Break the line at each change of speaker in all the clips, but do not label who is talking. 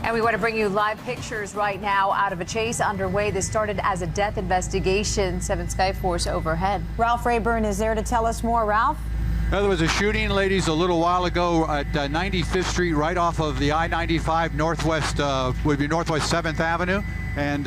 And we want to bring you live pictures right now out of a chase underway. This started as a death investigation. 7 Skyforce overhead. Ralph Rayburn is there to tell us more. Ralph?
There was a shooting, ladies, a little while ago at 95th Street, right off of the I-95 northwest, would be Northwest 7th Avenue. And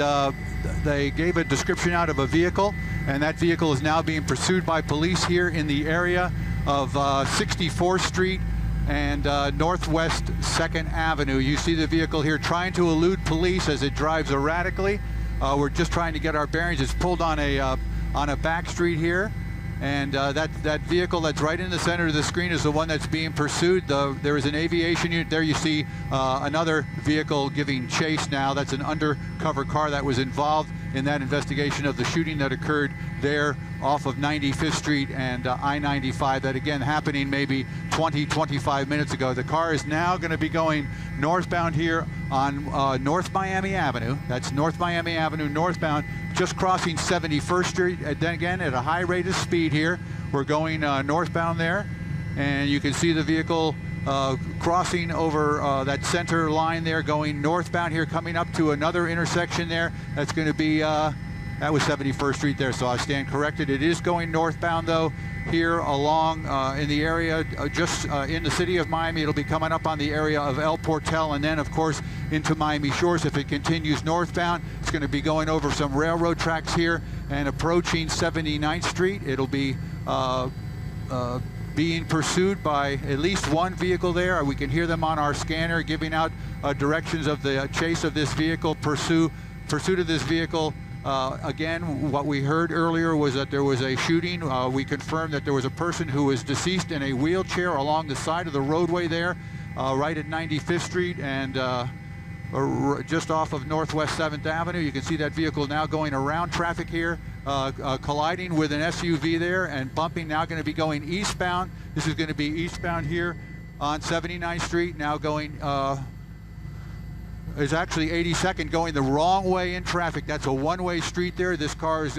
they gave a description out of a vehicle, and that vehicle is now being pursued by police here in the area of 64th Street and Northwest 2nd Avenue. You see the vehicle here trying to elude police as it drives erratically. We're just trying to get our bearings. It's pulled on a back street here, and that vehicle that's right in the center of the screen is the one that's being pursued. There is an aviation unit there. You see another vehicle giving chase now. That's an undercover car that was involved in that investigation of the shooting that occurred there off of 95th Street and I-95. That again happening maybe 20-25 minutes ago. The car is now going to be going northbound here on North Miami Avenue. That's North Miami Avenue northbound, just crossing 71st Street. And then again at a high rate of speed here. We're going northbound there, and you can see the vehicle crossing over that center line there, going northbound here, coming up to another intersection there. That's going to be, that was 71st Street there, so I stand corrected. It is going northbound though, here along in the area, just in the city of Miami. It'll be coming up on the area of El Portal, and then of course into Miami Shores. If it continues northbound, it's going to be going over some railroad tracks here and approaching 79th Street. It'll be being pursued by at least one vehicle there. We can hear them on our scanner giving out directions of the chase of this vehicle, pursuit of this vehicle. Again, what we heard earlier was that there was a shooting. We confirmed that there was a person who was deceased in a wheelchair along the side of the roadway there, right at 95th Street and just off of Northwest 7th Avenue. You can see that vehicle now going around traffic here, colliding with an SUV there and bumping, now going to be going eastbound. This is going to be eastbound here on 79th Street, now going, is actually 82nd, going the wrong way in traffic. That's a one-way street there. This car is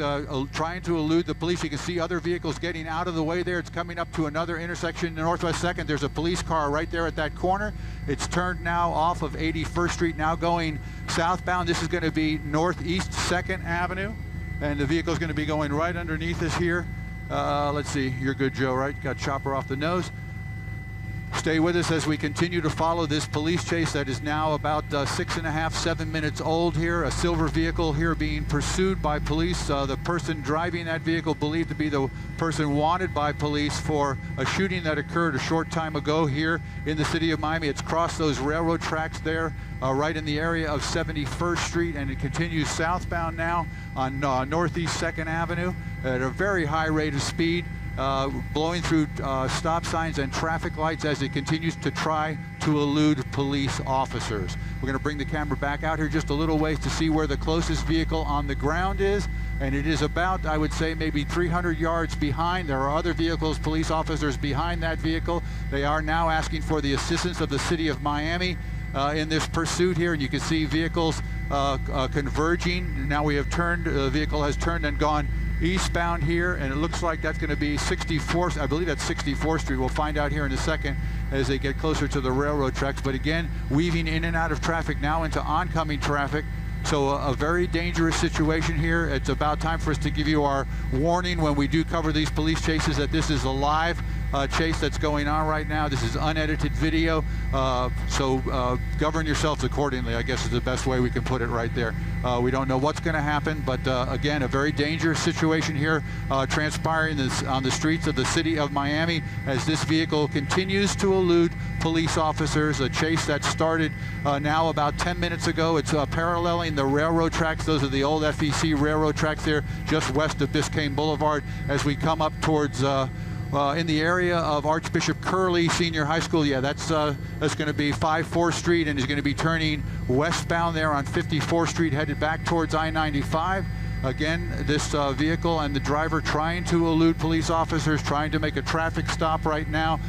trying to elude the police. You can see other vehicles getting out of the way there. It's coming up to another intersection in Northwest 2nd. There's a police car right there at that corner. It's turned now off of 81st Street, now going southbound. This is going to be Northeast 2nd Avenue, and the vehicle is going to be going right underneath us here. Let's see, you're good, Joe, right? Got chopper off the nose. Stay with us as we continue to follow this police chase that is now about 6.5, 7 minutes old here. A silver vehicle here being pursued by police. The person driving that vehicle believed to be the person wanted by police for a shooting that occurred a short time ago here in the city of Miami. It's crossed those railroad tracks there, right in the area of 71st Street, and it continues southbound now on Northeast 2nd Avenue at a very high rate of speed. Blowing through stop signs and traffic lights as it continues to try to elude police officers. We're going to bring the camera back out here just a little ways to see where the closest vehicle on the ground is, and it is about, I would say, maybe 300 yards behind. There are other vehicles, police officers behind that vehicle. They are now asking for the assistance of the city of Miami in this pursuit here, and you can see vehicles converging. Now we have turned, the vehicle has turned and gone eastbound here, and it looks like that's going to be 64th, I believe that's 64th Street. We'll find out here in a second as they get closer to the railroad tracks. But again, weaving in and out of traffic now into oncoming traffic. So a very dangerous situation here. It's about time for us to give you our warning when we do cover these police chases that this is a live chase that's going on right now. This is unedited video, so govern yourselves accordingly, I guess is the best way we can put it right there. We don't know what's going to happen, but again, a very dangerous situation here transpiring on the streets of the city of Miami as this vehicle continues to elude police officers. A chase that started now about 10 minutes ago. It's paralleling the railroad tracks. Those are the old FEC railroad tracks there just west of Biscayne Boulevard as we come up towards in the area of Archbishop Curley Senior High School. Yeah, that's going to be 54th Street, and is going to be turning westbound there on 54th Street, headed back towards I-95. Again, this vehicle and the driver trying to elude police officers, trying to make a traffic stop right now.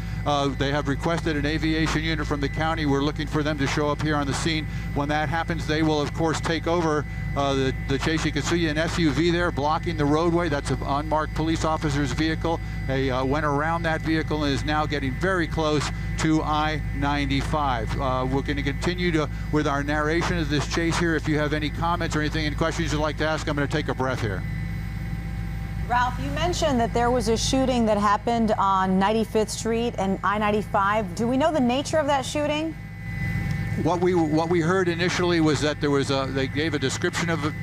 They have requested an aviation unit from the county. We're looking for them to show up here on the scene. When that happens, they will, of course, take over the chase. You can see an SUV there blocking the roadway. That's an unmarked police officer's vehicle. They went around that vehicle and is now getting very close to I-95. We're going to continue with our narration of this chase here. If you have any comments or anything, any questions you'd like to ask, I'm going to take a breath here.
Ralph, you mentioned that there was a shooting that happened on 95th Street and I-95. Do we know the nature of that shooting?
What we heard initially was that there was they gave a description of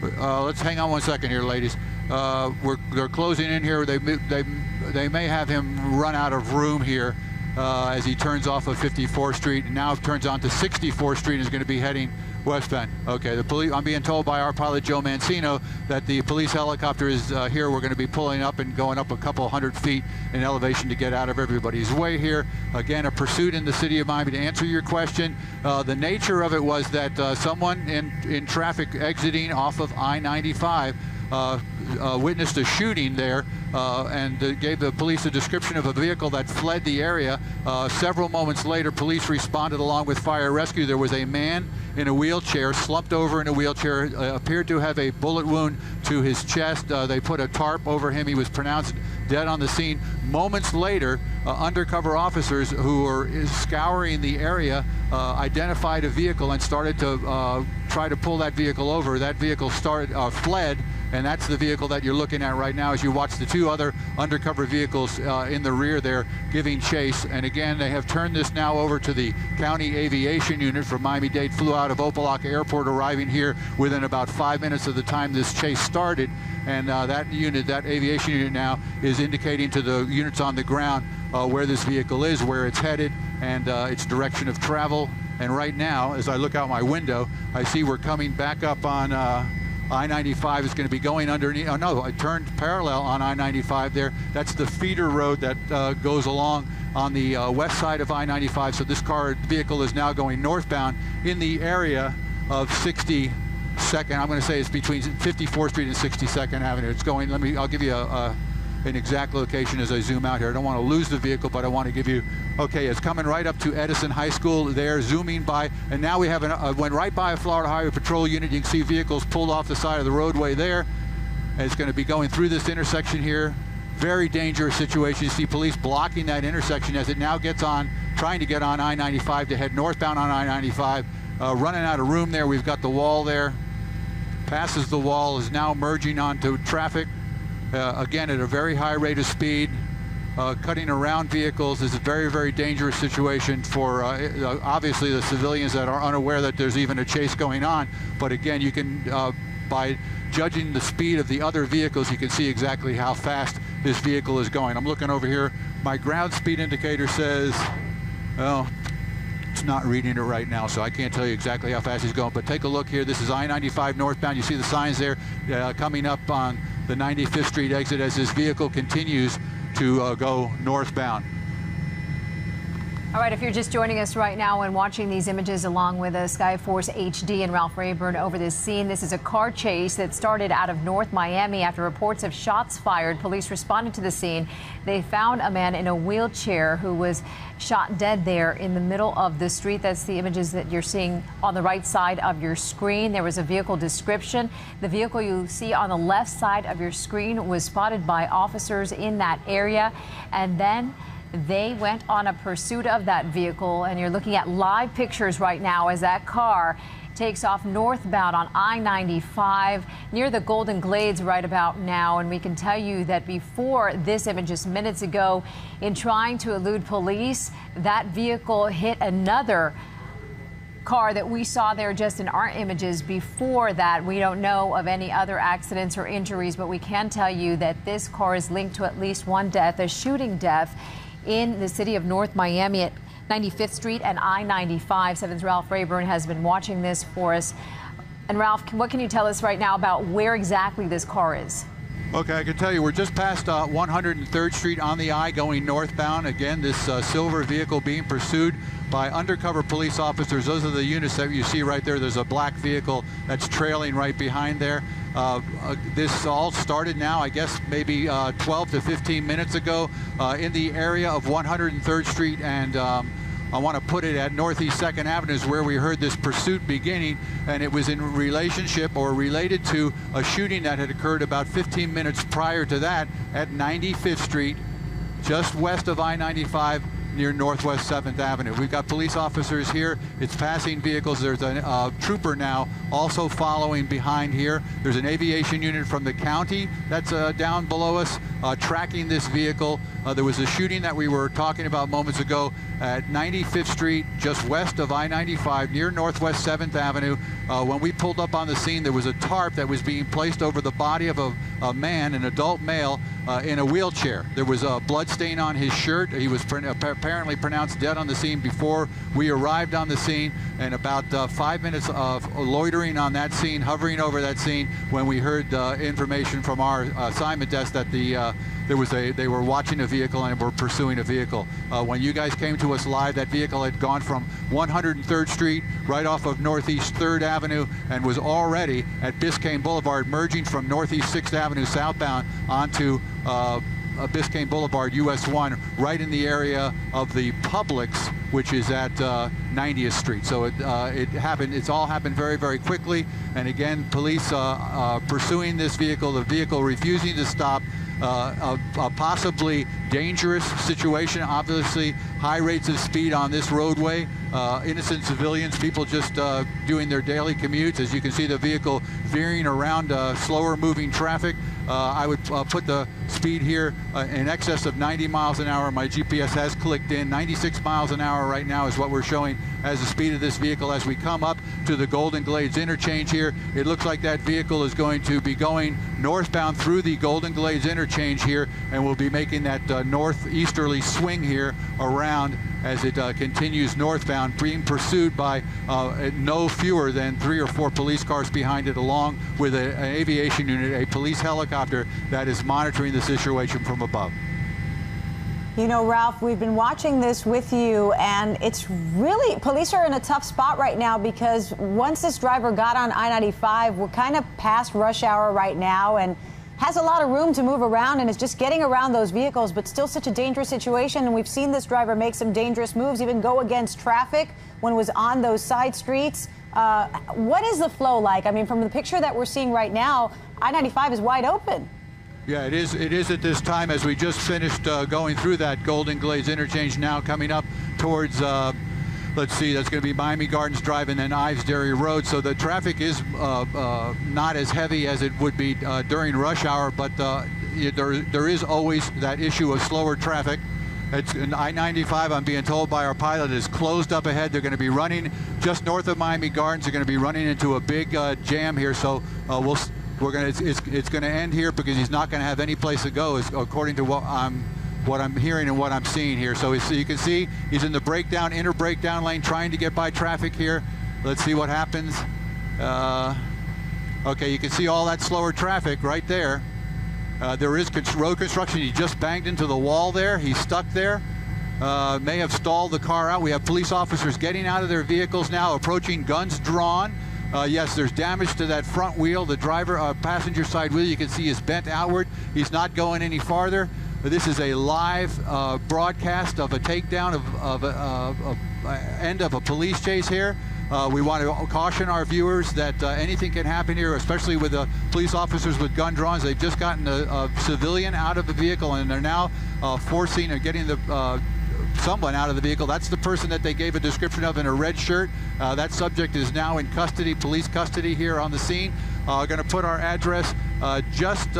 let's hang on one second here, ladies. They're closing in here. They may have him run out of room here as he turns off of 54th Street and now turns onto 64th Street and is going to be heading westbound. Okay, the police. I'm being told by our pilot Joe Mancino that the police helicopter is here. We're going to be pulling up and going up a couple hundred feet in elevation to get out of everybody's way here. Again, a pursuit in the city of Miami. To answer your question, the nature of it was that someone in traffic exiting off of I-95 witnessed a shooting there and gave the police a description of a vehicle that fled the area. Several moments later, police responded along with fire rescue. There was a man in a wheelchair, slumped over in a wheelchair, appeared to have a bullet wound to his chest. They put a tarp over him. He was pronounced dead on the scene. Moments later, undercover officers who were scouring the area identified a vehicle and started to try to pull that vehicle over. That vehicle fled, and that's the vehicle that you're looking at right now as you watch the two other undercover vehicles in the rear there giving chase. And again, they have turned this now over to the county aviation unit from Miami-Dade. Flew out of Opa-locka Airport, arriving here within about 5 minutes of the time this chase started. And that aviation unit now is indicating to the units on the ground where this vehicle is, where it's headed, and its direction of travel. And right now, as I look out my window, I see we're coming back up on I-95 is going to be going underneath. Oh no, I turned parallel on I-95 there. That's the feeder road that goes along on the west side of I-95. So this vehicle is now going northbound in the area of 62nd. I'm going to say it's between 54th Street and 62nd Avenue. It's going. I'll give you an exact location as I zoom out here. I don't want to lose the vehicle, but I want to give you. Okay, it's coming right up to Edison High School there, zooming by, and now we have went right by a Florida Highway Patrol unit. You can see vehicles pulled off the side of the roadway there. And it's going to be going through this intersection here. Very dangerous situation. You see police blocking that intersection as it now gets on, trying to get on I-95 to head northbound on I-95. Running out of room there. We've got the wall there. Passes the wall, is now merging onto traffic. Again, at a very high rate of speed. Cutting around vehicles is a very, very dangerous situation for obviously the civilians that are unaware that there's even a chase going on. But again, you can, by judging the speed of the other vehicles, you can see exactly how fast this vehicle is going. I'm looking over here. My ground speed indicator says, well, it's not reading it right now, so I can't tell you exactly how fast he's going. But take a look here. This is I-95 northbound. You see the signs there coming up on the 95th Street exit as this vehicle continues to go northbound.
All right, if you're just joining us right now and watching these images along with Skyforce HD and Ralph Rayburn over this scene, this is a car chase that started out of North Miami after reports of shots fired. Police responded to the scene. They found a man in a wheelchair who was shot dead there in the middle of the street. That's the images that you're seeing on the right side of your screen. There was a vehicle description. The vehicle you see on the left side of your screen was spotted by officers in that area, and then they went on a pursuit of that vehicle, and you're looking at live pictures right now as that car takes off northbound on I-95 near the Golden Glades right about now. And we can tell you that before this image just minutes ago, in trying to elude police, that vehicle hit another car that we saw there just in our images before that. We don't know of any other accidents or injuries, but we can tell you that this car is linked to at least one death, a shooting death in the city of North Miami at 95th Street and I-95. 7's Ralph Rayburn has been watching this for us. And Ralph, what can you tell us right now about where exactly this car is?
Okay, I can tell you we're just past 103rd Street on the I going northbound. Again, this silver vehicle being pursued by undercover police officers. Those are the units that you see right there. There's a black vehicle that's trailing right behind there. This all started now, I guess, maybe 12 to 15 minutes ago in the area of 103rd Street, and I want to put it at Northeast 2nd Avenue is where we heard this pursuit beginning, and it was in relationship or related to a shooting that had occurred about 15 minutes prior to that at 95th Street, just west of I-95 near Northwest 7th Avenue. We've got police officers here. It's passing vehicles. There's a trooper now also following behind here. There's an aviation unit from the county that's down below us tracking this vehicle. There was a shooting that we were talking about moments ago at 95th Street, just west of I-95 near Northwest 7th Avenue. When we pulled up on the scene, there was a tarp that was being placed over the body of a man, an adult male, in a wheelchair. There was a blood stain on his shirt. He was apparently pronounced dead on the scene before we arrived on the scene, and about 5 minutes of loitering on that scene, hovering over that scene, when we heard information from our assignment desk that they were watching a vehicle and were pursuing a vehicle. When you guys came to us live, that vehicle had gone from 103rd Street right off of Northeast 3rd Avenue and was already at Biscayne Boulevard, merging from Northeast 6th Avenue southbound onto Biscayne Boulevard, US 1, right in the area of the Publix, which is at 90th Street. So it's all happened very, very quickly. And again, police pursuing this vehicle, the vehicle refusing to stop. A possibly dangerous situation, obviously high rates of speed on this roadway, innocent civilians, people just doing their daily commutes. As you can see, the vehicle veering around slower moving traffic. I would put the speed here in excess of 90 miles an hour. My GPS has clicked in. 96 miles an hour right now is what we're showing as the speed of this vehicle. As we come up to the Golden Glades interchange here, it looks like that vehicle is going to be going northbound through the Golden Glades interchange here, and we'll be making that northeasterly swing here around as it continues northbound, being pursued by no fewer than 3 or 4 police cars behind it, along with an aviation unit, a police helicopter that is monitoring the situation from above.
You know, Ralph, we've been watching this with you, and it's really, police are in a tough spot right now because once this driver got on I-95, we're kind of past rush hour right now and has a lot of room to move around and is just getting around those vehicles, but still such a dangerous situation. And we've seen this driver make some dangerous moves, even go against traffic when it was on those side streets. What is the flow like? I mean, from the picture that we're seeing right now, I-95 is wide open.
Yeah, it is at this time, as we just finished going through that Golden Glades interchange, now coming up towards, let's see, that's going to be Miami Gardens Drive and then Ives Dairy Road. So the traffic is not as heavy as it would be during rush hour, but there is always that issue of slower traffic. It's an I-95, I'm being told by our pilot, is closed up ahead. They're going to be running just north of Miami Gardens. They're going to be running into a big jam here. So it's going to end here because he's not going to have any place to go, according to what I'm hearing and what I'm seeing here. So you can see he's in the inner breakdown lane, trying to get by traffic here. Let's see what happens. Okay, you can see all that slower traffic right there. There is road construction. He just banged into the wall there. He's stuck there. May have stalled the car out. We have police officers getting out of their vehicles now, approaching, guns drawn. Yes, there's damage to that front wheel. The passenger side wheel, you can see, is bent outward. He's not going any farther. This is a live broadcast of a takedown of end of a police chase here. We want to caution our viewers that anything can happen here, especially with the police officers with gun drawn. They've just gotten a civilian out of the vehicle, and they're now forcing or getting someone out of the vehicle. That's the person that they gave a description of in a red shirt. That subject is now in custody, police custody here on the scene. Going to put our address just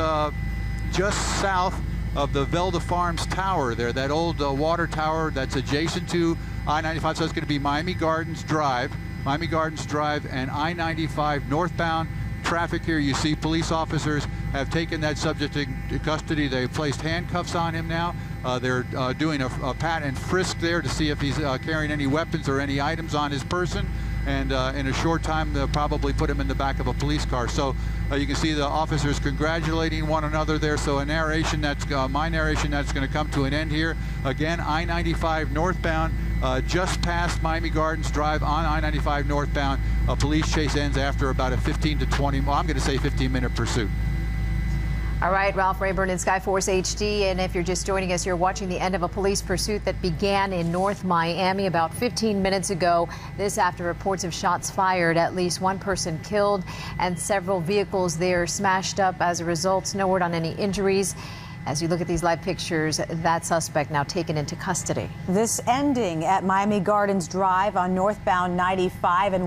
south of the Velda Farms Tower there, that old water tower that's adjacent to I-95. So it's going to be Miami Gardens Drive and I-95 northbound traffic here. You see police officers have taken that subject into custody. They've placed handcuffs on him now. They're doing a pat and frisk there to see if he's carrying any weapons or any items on his person. and in a short time they'll probably put him in the back of a police car. So you can see the officers congratulating one another there. So a narration that's my narration that's going to come to an end here. Again, I-95 northbound, just past Miami Gardens Drive on I-95 northbound. A police chase ends after about a 15 to 20, well, I'm going to say 15-minute pursuit.
All right, Ralph Rayburn in Skyforce HD. And if you're just joining us, you're watching the end of a police pursuit that began in North Miami about 15 minutes ago. This after reports of shots fired, at least one person killed and several vehicles there smashed up as a result. No word on any injuries. As you look at these live pictures, that suspect now taken into custody.
This ending at Miami Gardens Drive on northbound 95 and